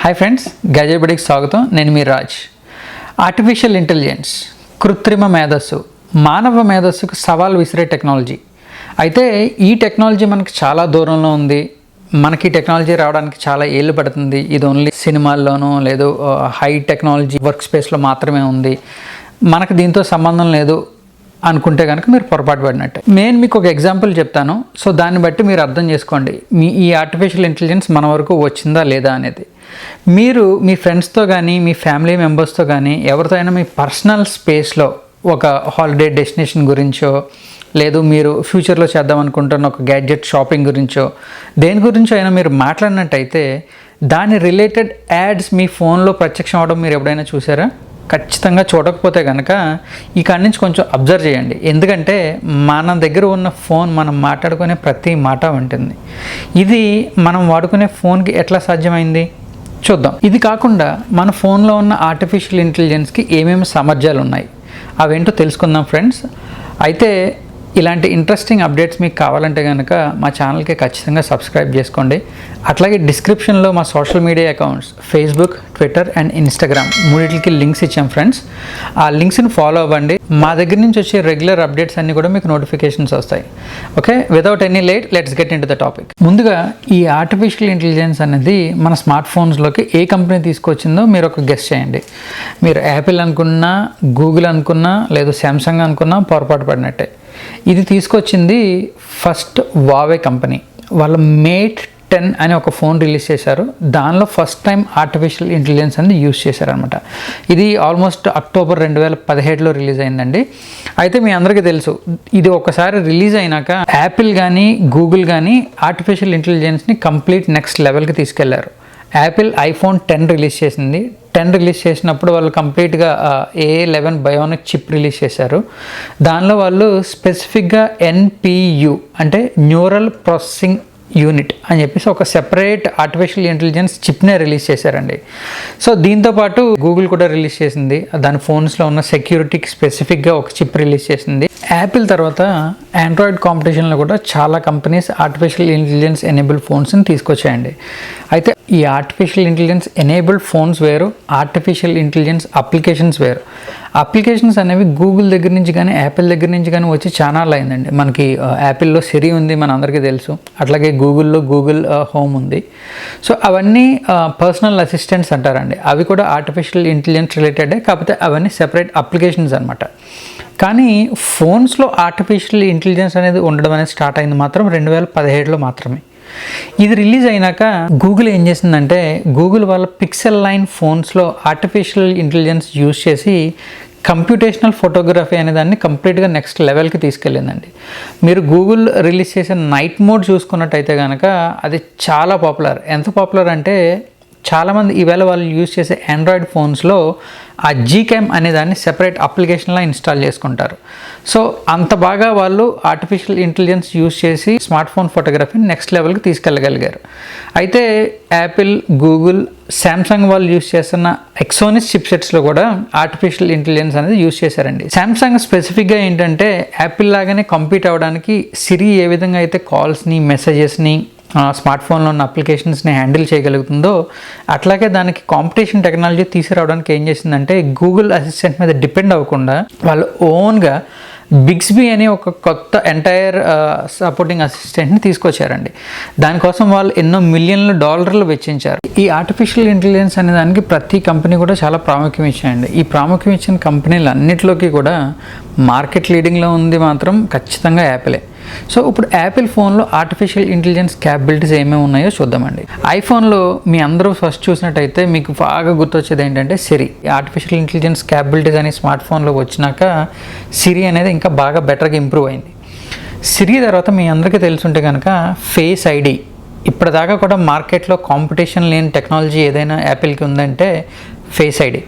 Hi friends, gadget బడికి స్వాగతం. నేను మీ రాజ్. ఆర్టిఫిషియల్ ఇంటెలిజెన్స్, కృత్రిమ మేధస్సు, మానవ మేధస్సుకు సవాల్ విసిరే టెక్నాలజీ. అయితే ఈ టెక్నాలజీ మనకి చాలా దూరంలో ఉంది. మనకి టెక్నాలజీ రావడానికి చాలా ఏళ్ళు పడుతుంది. ఇది ఓన్లీ సినిమాల్లోనూ లేదు హై టెక్నాలజీ వర్క్ స్పేస్లో మాత్రమే ఉంది, మనకు దీంతో సంబంధం లేదు అనుకుంటే కనుక మీరు పొరపాటు పడినట్టే. నేను మీకు ఒక ఎగ్జాంపుల్ చెప్తాను. సో దాన్ని బట్టి మీరు అర్థం చేసుకోండి ఈ ఆర్టిఫిషియల్ ఇంటెలిజెన్స్ మన వరకు వచ్చిందా లేదా అనేది. మీరు మీ ఫ్రెండ్స్తో కానీ మీ ఫ్యామిలీ మెంబర్స్తో కానీ ఎవరితో అయినా మీ పర్సనల్ స్పేస్లో ఒక హాలిడే డెస్టినేషన్ గురించో లేదు మీరు ఫ్యూచర్లో చేద్దాం అనుకుంటున్న ఒక గ్యాడ్జెట్ షాపింగ్ గురించో దేని గురించో అయినా మీరు మాట్లాడినట్టయితే దాని రిలేటెడ్ యాడ్స్ మీ ఫోన్లో ప్రత్యక్షం అవడం మీరు ఎప్పుడైనా చూసారా? ఖచ్చితంగా చూడకపోతే కనుక ఇక్కడి నుంచి కొంచెం అబ్జర్వ్ చేయండి. ఎందుకంటే మన దగ్గర ఉన్న ఫోన్ మనం మాట్లాడుకునే ప్రతి మాట ఉంటుంది. ఇది మనం వాడుకునే ఫోన్కి ఎట్లా సాధ్యమైంది చూద్దాం. ఇది కాకుండా మన ఫోన్లో ఉన్న ఆర్టిఫిషియల్ ఇంటెలిజెన్స్కి ఏమేమి సామర్థ్యాలు ఉన్నాయి అవేంటో తెలుసుకుందాం ఫ్రెండ్స్. అయితే ఇలాంటి ఇంట్రెస్టింగ్ అప్డేట్స్ మీకు కావాలంటే కనుక మా ఛానల్కి ఖచ్చితంగా సబ్స్క్రైబ్ చేసుకోండి. అట్లాగే డిస్క్రిప్షన్లో మా social media accounts Facebook, Twitter and Instagram మూడింటికి లింక్స్ ఇచ్చాం ఫ్రెండ్స్. ఆ లింక్స్ని ఫాలో అవ్వండి. మా దగ్గర నుంచి వచ్చే రెగ్యులర్ అప్డేట్స్ అన్నీ కూడా మీకు నోటిఫికేషన్స్ వస్తాయి. Okay, without any late let's get in to the topic. ముందుగా ఈ ఆర్టిఫిషియల్ ఇంటెలిజెన్స్ అనేది మన స్మార్ట్ ఫోన్స్లోకి ఏ కంపెనీ తీసుకొచ్చిందో మీరు ఒక గెస్ చేయండి. మీరు యాపిల్ అనుకున్నా, గూగుల్ అనుకున్నా, లేదు శాంసంగ్ అనుకున్నా పొరపాటు పడినట్టే. ఇది తీసుకొచ్చింది ఫస్ట్ వావే కంపెనీ. వాళ్ళ మేట్ 10 అనే ఒక ఫోన్ రిలీజ్ చేశారు. దానిలో ఫస్ట్ టైం ఆర్టిఫిషియల్ ఇంటెలిజెన్స్ అనేది యూజ్ చేశారనమాట. ఇది ఆల్మోస్ట్ అక్టోబర్ 2017లో రిలీజ్ అయిందండి. అయితే మీ అందరికీ తెలుసు, ఇది ఒకసారి రిలీజ్ అయినాక యాపిల్ కానీ గూగుల్ కానీ ఆర్టిఫిషియల్ ఇంటెలిజెన్స్ని కంప్లీట్ నెక్స్ట్ లెవెల్కి తీసుకెళ్లారు. యాపిల్ ఐఫోన్ 10 రిలీజ్ చేసింది. 10 రిలీజ్ చేసినప్పుడు వాళ్ళు కంప్లీట్గా A11 బయోనిక్ చిప్ రిలీజ్ చేశారు. దానిలో వాళ్ళు స్పెసిఫిక్గా NPU అంటే న్యూరల్ ప్రాసెసింగ్ యూనిట్ అని చెప్పేసి ఒక సెపరేట్ ఆర్టిఫిషియల్ ఇంటెలిజెన్స్ చిప్నే రిలీజ్ చేశారండి. సో దీంతోపాటు గూగుల్ కూడా రిలీజ్ చేసింది. దాని ఫోన్స్లో ఉన్న సెక్యూరిటీకి స్పెసిఫిక్గా ఒక చిప్ రిలీజ్ చేసింది. యాపిల్ తర్వాత ఆండ్రాయిడ్ కాంపిటీషన్లో కూడా చాలా కంపెనీస్ ఆర్టిఫిషియల్ ఇంటెలిజెన్స్ ఎనేబుల్డ్ ఫోన్స్ని తీసుకొచ్చాయండి. అయితే ఈ ఆర్టిఫిషియల్ ఇంటెలిజెన్స్ ఎనేబుల్డ్ ఫోన్స్ వేరు, ఆర్టిఫిషియల్ ఇంటెలిజెన్స్ అప్లికేషన్స్ వేరు. అప్లికేషన్స్ అనేవి గూగుల్ దగ్గర నుంచి కానీ యాపిల్ దగ్గర నుంచి కానీ వచ్చి చాలా అయిందండి. మనకి యాపిల్లో సిరి ఉంది, మన అందరికీ తెలుసు. అట్లాగే గూగుల్లో గూగుల్ హోమ్ ఉంది. సో అవన్నీ పర్సనల్ అసిస్టెంట్స్ అంటారండి. అవి కూడా ఆర్టిఫిషియల్ ఇంటెలిజెన్స్ రిలేటెడే, కాకపోతే అవన్నీ సెపరేట్ అప్లికేషన్స్ అనమాట. కానీ ఫోన్స్లో ఆర్టిఫిషియల్ ఇంటెలిజెన్స్ అనేది ఉండడం అనేది స్టార్ట్ అయింది మాత్రం 2017లో మాత్రమే. ఇది రిలీజ్ అయినాక గూగుల్ ఏం చేసిందంటే గూగుల్ వాళ్ళ పిక్సెల్ లైన్ ఫోన్స్లో ఆర్టిఫిషియల్ ఇంటెలిజెన్స్ యూజ్ చేసి కంప్యూటేషనల్ ఫోటోగ్రఫీ అనే దాన్ని కంప్లీట్గా నెక్స్ట్ లెవెల్కి తీసుకెళ్ళిందండి. మీరు గూగుల్ రిలీజ్ చేసిన నైట్ మోడ్ చూసుకున్నట్టయితే కనుక అది చాలా పాపులర్. ఎంత పాపులర్ అంటే చాలామంది ఈవేళ వాళ్ళు యూజ్ చేసే ఆండ్రాయిడ్ ఫోన్స్లో ఆ Gcam అనే దాన్ని సెపరేట్ అప్లికేషన్లో ఇన్స్టాల్ చేసుకుంటారు. సో అంత బాగా వాళ్ళు ఆర్టిఫిషియల్ ఇంటెలిజెన్స్ యూజ్ చేసి స్మార్ట్ ఫోన్ ఫోటోగ్రఫీని నెక్స్ట్ లెవెల్కి తీసుకెళ్ళగలిగారు. అయితే యాపిల్, గూగుల్, శాంసంగ్ వాళ్ళు యూజ్ చేస్తున్న ఎక్సోనిస్ చిప్సెట్స్లో కూడా ఆర్టిఫిషియల్ ఇంటెలిజెన్స్ అనేది యూజ్ చేశారండి. శాంసంగ్ స్పెసిఫిక్గా ఏంటంటే యాపిల్ లాగానే కంపీట్ అవ్వడానికి సిరి ఏ విధంగా అయితే కాల్స్ని, మెసేజెస్ని, స్మార్ట్ ఫోన్లో ఉన్న అప్లికేషన్స్ని హ్యాండిల్ చేయగలుగుతుందో అట్లాగే దానికి కాంపిటీషన్ టెక్నాలజీ తీసుకురావడానికి ఏం చేసిందంటే గూగుల్ అసిస్టెంట్ మీద డిపెండ్ అవ్వకుండా వాళ్ళు ఓన్గా బిగ్స్బీ అనే ఒక కొత్త ఎంటైర్ సపోర్టింగ్ అసిస్టెంట్ని తీసుకొచ్చారండి. దానికోసం వాళ్ళు ఎన్నో మిలియన్ల డాలర్లు వెచ్చించారు. ఈ ఆర్టిఫిషియల్ ఇంటెలిజెన్స్ అనే దానికి ప్రతి కంపెనీ కూడా చాలా ప్రాముఖ్యం ఇచ్చాయండి. ఈ ప్రాముఖ్యం ఇచ్చిన కంపెనీలు అన్నిటిలోకి కూడా మార్కెట్ లీడింగ్లో ఉంది మాత్రం ఖచ్చితంగా యాపిలే. సో ఇప్పుడు యాపిల్ ఫోన్లో ఆర్టిఫిషియల్ ఇంటెలిజెన్స్ క్యాపబిలిటీస్ ఏమేమి ఉన్నాయో చూద్దామండి. ఐఫోన్లో మీ అందరూ ఫస్ట్ చూసినట్టయితే మీకు బాగా గుర్తొచ్చేది ఏంటంటే సిరి. ఆర్టిఫిషియల్ ఇంటెలిజెన్స్ క్యాపబిలిటీస్ అని స్మార్ట్ ఫోన్లో వచ్చినాక సిరి అనేది ఇంకా బాగా బెటర్గా ఇంప్రూవ్ అయింది. సిరి తర్వాత మీ అందరికీ తెలుసుంటే కనుక ఫేస్ ఐడి. ఇప్పటిదాకా కూడా మార్కెట్లో కాంపిటీషన్ లేని టెక్నాలజీ ఏదైనా యాపిల్కి ఉందంటే ఫేస్ ఐడి.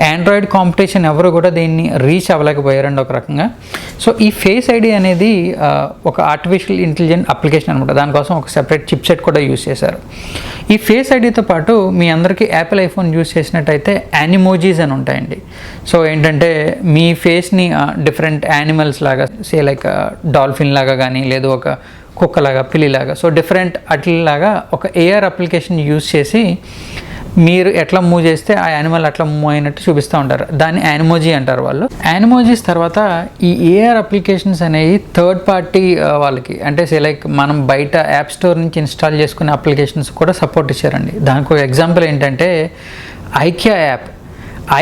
ఆండ్రాయిడ్ కాంపిటీషన్ ఎవరు కూడా దీన్ని రీచ్ అవ్వలేకపోయారండి ఒక రకంగా. సో ఈ ఫేస్ ఐడి అనేది ఒక ఆర్టిఫిషియల్ ఇంటెలిజెంట్ అప్లికేషన్ అనమాట. దానికోసం ఒక సెపరేట్ చిప్సెట్ కూడా యూజ్ చేశారు. ఈ ఫేస్ ఐడితో పాటు మీ అందరికీ యాపిల్ ఐఫోన్ యూజ్ చేసినట్టయితే యానిమోజీస్ అని ఉంటాయండి. సో ఏంటంటే మీ ఫేస్ని డిఫరెంట్ యానిమల్స్ లాగా, సే లైక్ డాల్ఫిన్ లాగా కానీ లేదు ఒక కుక్కలాగా, పిల్లిలాగా, సో డిఫరెంట్ అట్లలాగా ఒక ఏఆర్ అప్లికేషన్ యూజ్ చేసి మీరు ఎట్లా మూవ్ చేస్తే ఆ యానిమల్ అట్లా మూవ్ అయినట్టు చూపిస్తూ ఉంటారు. దాన్ని యానిమోజీ అంటారు వాళ్ళు. యానిమోజీస్ తర్వాత ఈ ఏఆర్ అప్లికేషన్స్ అనేవి థర్డ్ పార్టీ వాళ్ళకి, అంటే లైక్ మనం బయట యాప్ స్టోర్ నుంచి ఇన్స్టాల్ చేసుకునే అప్లికేషన్స్ కూడా సపోర్ట్ ఇచ్చారండి. దానికి ఒక ఎగ్జాంపుల్ ఏంటంటే ఐకియా యాప్.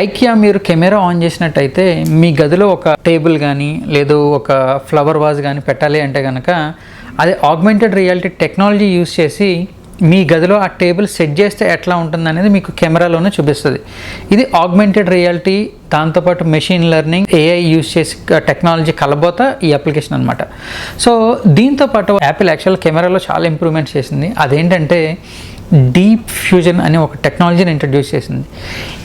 ఐకియా మీరు కెమెరా ఆన్ చేసినట్టయితే మీ గదిలో ఒక టేబుల్ కానీ లేదు ఒక ఫ్లవర్ వాజ్ కానీ పెట్టాలి అంటే కనుక అది ఆగ్మెంటెడ్ రియాలిటీ టెక్నాలజీ యూస్ చేసి మీ గదిలో ఆ టేబుల్ సెట్ చేస్తే ఎట్లా ఉంటుంది అనేది మీకు కెమెరాలోనే చూపిస్తుంది. ఇది ఆగ్మెంటెడ్ రియాలిటీ, దాంతోపాటు మెషిన్ లెర్నింగ్, ఏఐ యూస్ చేసి టెక్నాలజీ కలబోత ఈ అప్లికేషన్ అనమాట. సో దీంతోపాటు యాపిల్ యాక్చువల్ కెమెరాలో చాలా ఇంప్రూవ్మెంట్స్ చేసింది. అదేంటంటే డీప్ ఫ్యూజన్ అనే ఒక టెక్నాలజీని ఇంట్రడ్యూస్ చేసింది.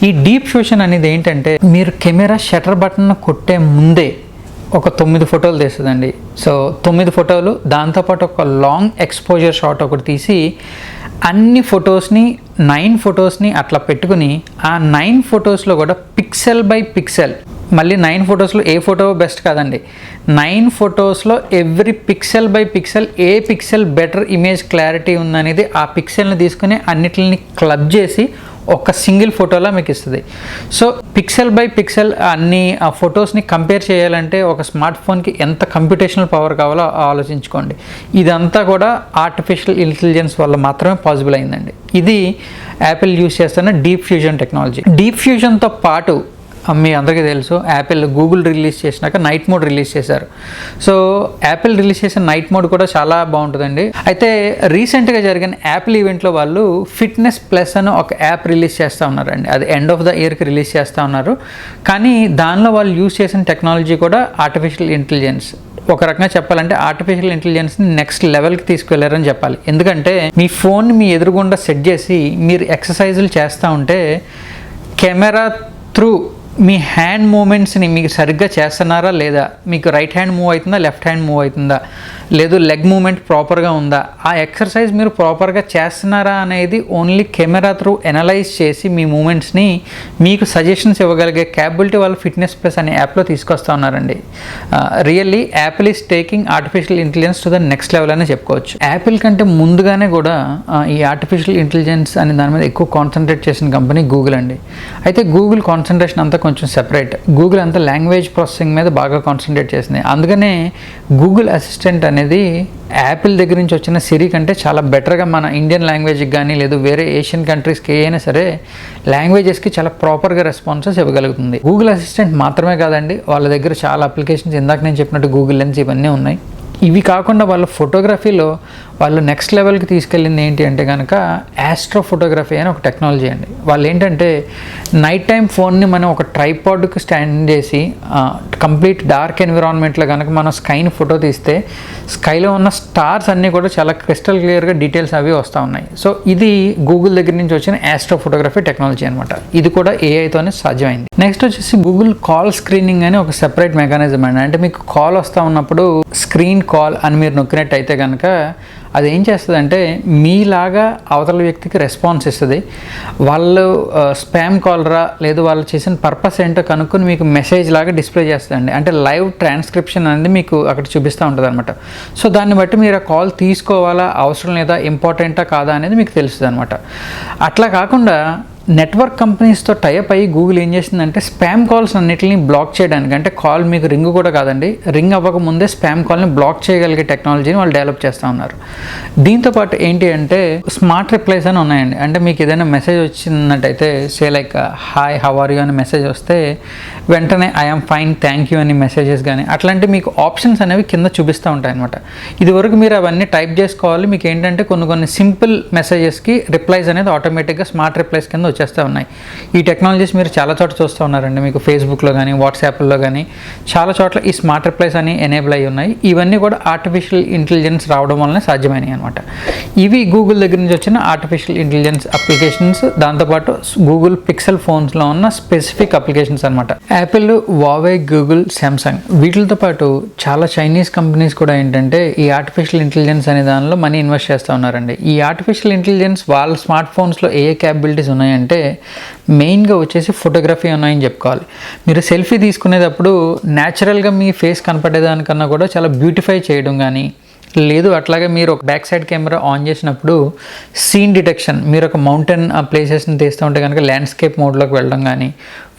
ఈ డీప్ ఫ్యూజన్ అనేది ఏంటంటే మీరు కెమెరా షటర్ బటన్ కొట్టే ముందే ఒక 9 ఫోటోలు తీస్తుందండి. సో 9 ఫోటోలు, దాంతోపాటు ఒక లాంగ్ ఎక్స్పోజర్ షాట్ ఒకటి తీసి అన్ని ఫొటోస్ని 9 ఫొటోస్ని అట్లా పెట్టుకుని ఆ 9 ఫొటోస్లో కూడా పిక్సెల్ బై పిక్సెల్, మళ్ళీ 9 ఫొటోస్లో ఏ ఫోటో బెస్ట్ కాదండి, 9 ఫొటోస్లో ఎవ్రీ పిక్సెల్ బై పిక్సెల్ ఏ పిక్సెల్ బెటర్ ఇమేజ్ క్లారిటీ ఉందనేది ఆ పిక్సెల్ని తీసుకుని అన్నిటిని క్లబ్ చేసి ఒక సింగిల్ ఫోటోలా మీకు ఇస్తుంది. సో పిక్సెల్ బై పిక్సెల్ అన్ని ఆ ఫొటోస్ని కంపేర్ చేయాలంటే ఒక స్మార్ట్ ఫోన్కి ఎంత కంప్యూటేషనల్ పవర్ కావాలో ఆలోచించుకోండి. ఇదంతా కూడా ఆర్టిఫిషియల్ ఇంటెలిజెన్స్ వల్ల మాత్రమే పాసిబుల్ అయిందండి. ఇది యాపిల్ యూస్ చేస్తున్న డీప్ ఫ్యూజన్ టెక్నాలజీ. డీప్ ఫ్యూజన్తో పాటు మీ అందరికీ తెలుసు యాపిల్ గూగుల్ రిలీజ్ చేసినాక నైట్ మోడ్ రిలీజ్ చేశారు. సో యాపిల్ రిలీజ్ చేసిన నైట్ మోడ్ కూడా చాలా బాగుంటుందండి. అయితే రీసెంట్గా జరిగిన యాపిల్ ఈవెంట్లో వాళ్ళు ఫిట్నెస్ ప్లస్ అని ఒక యాప్ రిలీజ్ చేస్తూ ఉన్నారండి. అది ఎండ్ ఆఫ్ ద ఇయర్కి రిలీజ్ చేస్తూ ఉన్నారు. కానీ దానిలో వాళ్ళు యూజ్ చేసిన టెక్నాలజీ కూడా ఆర్టిఫిషియల్ ఇంటెలిజెన్స్. ఒక రకంగా చెప్పాలంటే ఆర్టిఫిషియల్ ఇంటెలిజెన్స్ని నెక్స్ట్ లెవెల్కి తీసుకెళ్లారని చెప్పాలి. ఎందుకంటే మీ ఫోన్ మీ ఎదురుగుండా సెట్ చేసి మీరు ఎక్సర్సైజులు చేస్తూ ఉంటే కెమెరా త్రూ మీ హ్యాండ్ మూమెంట్స్ని మీకు సరిగ్గా చేస్తున్నారా లేదా, మీకు రైట్ హ్యాండ్ మూవ్ అవుతుందా, లెఫ్ట్ హ్యాండ్ మూవ్ అవుతుందా, లేదు లెగ్ మూమెంట్ ప్రాపర్గా ఉందా, ఆ ఎక్సర్సైజ్ మీరు ప్రాపర్గా చేస్తున్నారా అనేది ఓన్లీ కెమెరా త్రూ ఎనలైజ్ చేసి మీ మూమెంట్స్ని మీకు సజెషన్స్ ఇవ్వగలిగే క్యాపబిలిటీ వాళ్ళు ఫిట్నెస్ ప్లస్ అనే యాప్లో తీసుకొస్తా ఉన్నారండి. Really Apple is taking artificial intelligence to the next level అని చెప్పుకోవచ్చు. యాపిల్ కంటే ముందుగానే కూడా ఈ ఆర్టిఫిషియల్ ఇంటెలిజెన్స్ అనే దాని మీద ఎక్కువ కాన్సన్ట్రేట్ చేసిన కంపెనీ గూగుల్ అండి. అయితే గూగుల్ కాన్సన్ట్రేషన్ అంతా కొంచెం సెపరేట్. గూగుల్ అంతా లాంగ్వేజ్ ప్రాసెసింగ్ మీద బాగా కాన్సన్ట్రేట్ చేసింది. అందుకనే గూగుల్ అసిస్టెంట్ అనేది యాపిల్ దగ్గర నుంచి వచ్చిన సిరి కంటే చాలా బెటర్గా మన ఇండియన్ లాంగ్వేజ్కి కానీ లేదు వేరే ఏషియన్ కంట్రీస్కి అయినా సరే లాంగ్వేజెస్కి చాలా ప్రాపర్గా రెస్పాన్సెస్ ఇవ్వగలుగుతుంది. గూగుల్ అసిస్టెంట్ మాత్రమే కాదండి, వాళ్ళ దగ్గర చాలా అప్లికేషన్స్ ఇందాక నేను చెప్పినట్టు గూగుల్ లెన్స్ ఇవన్నీ ఉన్నాయి. ఇవి కాకుండా వాళ్ళ ఫోటోగ్రఫీలో వాళ్ళు నెక్స్ట్ లెవెల్కి తీసుకెళ్ళింది ఏంటి అంటే కనుక యాస్ట్రో ఫోటోగ్రఫీ అని ఒక టెక్నాలజీ అండి. వాళ్ళు ఏంటంటే నైట్ టైం ఫోన్ని మనం ఒక ట్రైపాడ్కి స్టాండ్ చేసి కంప్లీట్ డార్క్ ఎన్విరాన్మెంట్లో కనుక మనం స్కైని ఫోటో తీస్తే స్కైలో ఉన్న స్టార్స్ అన్నీ కూడా చాలా క్రిస్టల్ క్లియర్గా డీటెయిల్స్ అవి వస్తూ ఉన్నాయి. సో ఇది గూగుల్ దగ్గర నుంచి వచ్చిన యాస్ట్రో ఫోటోగ్రఫీ టెక్నాలజీ అనమాట. ఇది కూడా ఏఐతోనే సాధ్యమైంది. నెక్స్ట్ వచ్చేసి గూగుల్ కాల్ స్క్రీనింగ్ అని ఒక సెపరేట్ మెకానిజం అండి. అంటే మీకు కాల్ వస్తూ ఉన్నప్పుడు స్క్రీన్ కాల్ అని మీరు నొక్కినట్టయితే కనుక అది ఏం చేస్తుందంటే మీలాగా అవతల వ్యక్తికి రెస్పాన్స్ ఇస్తుంది. వాళ్ళు స్పామ్ కాలరా లేదు వాళ్ళు చేసిన పర్పస్ ఏంటో కనుక్కొని మీకు మెసేజ్ లాగా డిస్ప్లే చేస్తుందండి. అంటే లైవ్ ట్రాన్స్క్రిప్షన్ అనేది మీకు అక్కడ చూపిస్తూ ఉంటుంది అనమాట. సో దాన్ని బట్టి మీరు ఆ కాల్ తీసుకోవాలా అవసరం లేదా ఇంపార్టెంటా కాదా అనేది మీకు తెలుస్తుంది అనమాట. అట్లా కాకుండా నెట్వర్క్ కంపెనీస్తో టైప్ అయ్యి గూగుల్ ఏం చేసిందంటే స్పామ్ కాల్స్ అన్నిటిని బ్లాక్ చేయడానికి, అంటే కాల్ మీకు రింగ్ కూడా కాదండి, రింగ్ అవ్వకముందే స్పామ్ కాల్ని బ్లాక్ చేయగలిగే టెక్నాలజీని వాళ్ళు డెవలప్ చేస్తూ ఉన్నారు. దీంతోపాటు ఏంటి అంటే స్మార్ట్ రిప్లైస్ అని ఉన్నాయండి. అంటే మీకు ఏదైనా మెసేజ్ వచ్చిందంటైతే say like hi how are you అని మెసేజ్ వస్తే వెంటనే ఐఎమ్ ఫైన్ థ్యాంక్ యూ అని మెసేజెస్ కానీ అట్లాంటి మీకు ఆప్షన్స్ అనేవి కింద చూపిస్తూ ఉంటాయి అనమాట. ఇదివరకు మీరు అవన్నీ టైప్ చేసుకోవాలి. మీకు ఏంటంటే కొన్ని సింపుల్ మెసేజెస్కి రిప్లైస్ అనేది ఆటోమేటిక్గా స్మార్ట్ రిప్లైస్ కింద వచ్చేస్తూ ఉన్నాయి. ఈ టెక్నాలజీస్ మీరు చాలా చోట్ల చూస్తూ ఉన్నారండి. మీకు ఫేస్బుక్లో కానీ వాట్సాప్లో కానీ చాలా చోట్ల ఈ స్మార్ట్ రిప్లైస్ అని ఎనేబుల్ అయ్యి ఉన్నాయి. ఇవన్నీ కూడా ఆర్టిఫిషియల్ ఇంటెలిజెన్స్ రావడం వల్లనే సాధ్యమైనవి అనమాట. ఇవి గూగుల్ దగ్గర నుంచి వచ్చిన ఆర్టిఫిషియల్ ఇంటెలిజెన్స్ అప్లికేషన్స్, దాంతోపాటు గూగుల్ పిక్సెల్ ఫోన్స్లో ఉన్న స్పెసిఫిక్ అప్లికేషన్స్ అనమాట. యాపిల్, వావే, గూగుల్, శాంసంగ్ వీటితో పాటు చాలా చైనీస్ కంపెనీస్ కూడా ఏంటంటే ఈ ఆర్టిఫిషియల్ ఇంటెలిజెన్స్ అనే దానిలో మనీ ఇన్వెస్ట్ చేస్తూ ఉన్నారండి. ఈ ఆర్టిఫిషియల్ ఇంటెలిజెన్స్ వాళ్ళ స్మార్ట్ ఫోన్స్లో ఏ క్యాపబిలిటీస్ ఉన్నాయంటే మెయిన్గా వచ్చేసి ఫోటోగ్రఫీ ఉన్నాయని చెప్పుకోవాలి. మీరు సెల్ఫీ తీసుకునేటప్పుడు న్యాచురల్గా మీ ఫేస్ కనపడేదానికన్నా కూడా చాలా బ్యూటిఫై చేయడం కానీ లేదు అట్లాగే మీరు ఒక బ్యాక్ సైడ్ కెమెరా ఆన్ చేసినప్పుడు సీన్ డిటెక్షన్, మీరు ఒక మౌంటైన్ ప్లేసెస్ని తీస్తూ ఉంటే కనుక ల్యాండ్స్కేప్ మోడ్లోకి వెళ్ళడం కానీ,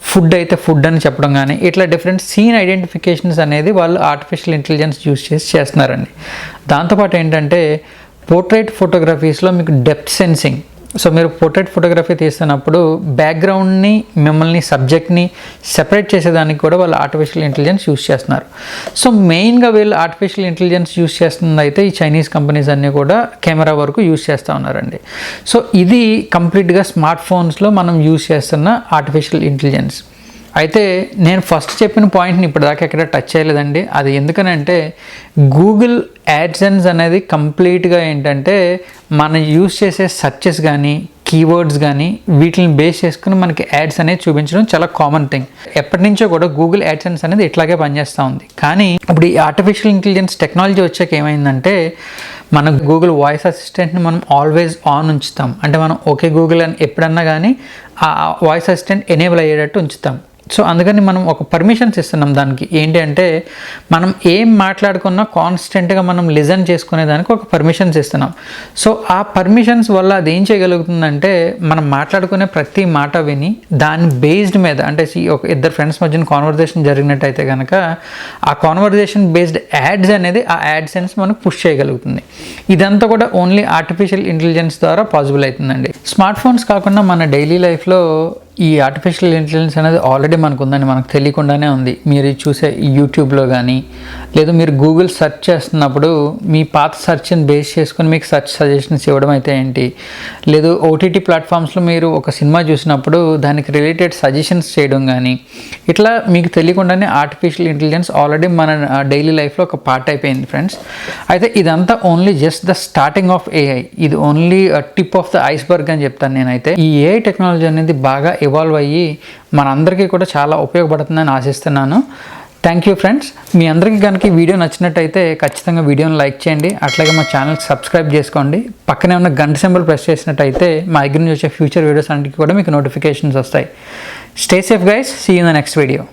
ఫుడ్ అయితే ఫుడ్ అని చెప్పడం కానీ, ఇట్లా డిఫరెంట్ సీన్ ఐడెంటిఫికేషన్స్ అనేది వాళ్ళు ఆర్టిఫిషియల్ ఇంటెలిజెన్స్ యూస్ చేసి చేస్తున్నారండి. దాంతోపాటు ఏంటంటే పోర్ట్రైట్ ఫోటోగ్రఫీస్లో మీకు డెప్త్ సెన్సింగ్. సో మీరు పోర్ట్రైట్ ఫోటోగ్రఫీ తీస్తున్నప్పుడు బ్యాక్గ్రౌండ్ని, మిమ్మల్ని, సబ్జెక్ట్ని సెపరేట్ చేసేదానికి కూడా వాళ్ళు ఆర్టిఫిషియల్ ఇంటెలిజెన్స్ యూస్ చేస్తున్నారు. సో మెయిన్గా వీళ్ళు ఆర్టిఫిషియల్ ఇంటెలిజెన్స్ యూస్ చేస్తుంది అయితే ఈ చైనీస్ కంపెనీస్ అన్నీ కూడా కెమెరా వరకు యూస్ చేస్తూ ఉన్నారండి. సో ఇది కంప్లీట్గా స్మార్ట్ ఫోన్స్లో మనం యూస్ చేస్తున్న ఆర్టిఫిషియల్ ఇంటెలిజెన్స్. అయితే నేను ఫస్ట్ చెప్పిన పాయింట్ని ఇప్పటిదాకా ఎక్కడ టచ్ చేయలేదండి. అది ఎందుకనంటే గూగుల్ యాడ్సెన్స్ అనేది కంప్లీట్గా ఏంటంటే మనం యూస్ చేసే సెర్చెస్ కానీ, కీవర్డ్స్ కానీ వీటిని బేస్ చేసుకుని మనకి యాడ్స్ అనేది చూపించడం చాలా కామన్ థింగ్. ఎప్పటి నుంచో కూడా గూగుల్ యాడ్సెన్స్ అనేది ఇట్లాగే పనిచేస్తూ ఉంది. కానీ ఇప్పుడు ఈ ఆర్టిఫిషియల్ ఇంటెలిజెన్స్ టెక్నాలజీ వచ్చాక ఏమైందంటే మన గూగుల్ వాయిస్ అసిస్టెంట్ని మనం ఆల్వేస్ ఆన్ ఉంచుతాం. అంటే మనం ఓకే గూగుల్ అని ఎప్పుడన్నా కానీ ఆ వాయిస్ అసిస్టెంట్ ఎనేబుల్ అయ్యేటట్టు ఉంచుతాం. సో అందుకని మనం ఒక పర్మిషన్స్ ఇస్తున్నాం దానికి. ఏంటి అంటే మనం ఏం మాట్లాడుకున్నా కాన్స్టెంట్గా మనం లిజన్ చేసుకునే దానికి ఒక పర్మిషన్స్ ఇస్తున్నాం. సో ఆ పర్మిషన్స్ వల్ల అది ఏం చేయగలుగుతుందంటే మనం మాట్లాడుకునే ప్రతి మాట విని దాని బేస్డ్ మీద, అంటే ఒక ఇద్దరు ఫ్రెండ్స్ మధ్యన కాన్వర్జేషన్ జరిగినట్టయితే కనుక ఆ కాన్వర్జేషన్ బేస్డ్ యాడ్స్ అనేది ఆ యాడ్సెన్స్ మనకు పుష్ చేయగలుగుతుంది. ఇదంతా కూడా ఓన్లీ ఆర్టిఫిషియల్ ఇంటెలిజెన్స్ ద్వారా పాసిబుల్ అవుతుందండి. స్మార్ట్ ఫోన్స్ కాకుండా మన డైలీ లైఫ్లో ఈ ఆర్టిఫిషియల్ ఇంటెలిజెన్స్ అనేది ఆల్రెడీ మనకు ఉందని మనకు తెలియకుండానే ఉంది. మీరు చూసే యూట్యూబ్లో కానీ, లేదు మీరు గూగుల్ సెర్చ్ చేస్తున్నప్పుడు మీ పాత సెర్చ్ని బేస్ చేసుకుని మీకు సెర్చ్ సజెషన్స్ ఇవ్వడం అయితే ఏంటి, లేదు ఓటీటీ ప్లాట్ఫామ్స్లో మీరు ఒక సినిమా చూసినప్పుడు దానికి రిలేటెడ్ సజెషన్స్ చేయడం కానీ, ఇట్లా మీకు తెలియకుండానే ఆర్టిఫిషియల్ ఇంటెలిజెన్స్ ఆల్రెడీ మన డైలీ లైఫ్లో ఒక పార్ట్ అయిపోయింది ఫ్రెండ్స్. అయితే ఇదంతా only just the starting of AI. ఇది only tip of the iceberg అని చెప్తాను నేనైతే. ఈ ఏఐ టెక్నాలజీ అనేది బాగా ఎవాల్వ్ అయ్యి మనందరికీ కూడా చాలా ఉపయోగపడుతుందని ఆశిస్తున్నాను. Thank you friends. మీ అందరికీ కనుక ఈ వీడియో నచ్చినట్టయితే ఖచ్చితంగా వీడియోని లైక్ చేయండి. అట్లాగే మా ఛానల్కి సబ్స్క్రైబ్ చేసుకోండి. పక్కనే ఉన్న గంట సింబల్ ప్రెస్ చేసినట్టయితే మా దగ్గర నుంచి వచ్చే ఫ్యూచర్ వీడియోస్ అన్నిటికీ కూడా మీకు నోటిఫికేషన్స్ వస్తాయి. Stay safe guys. See you in the next video.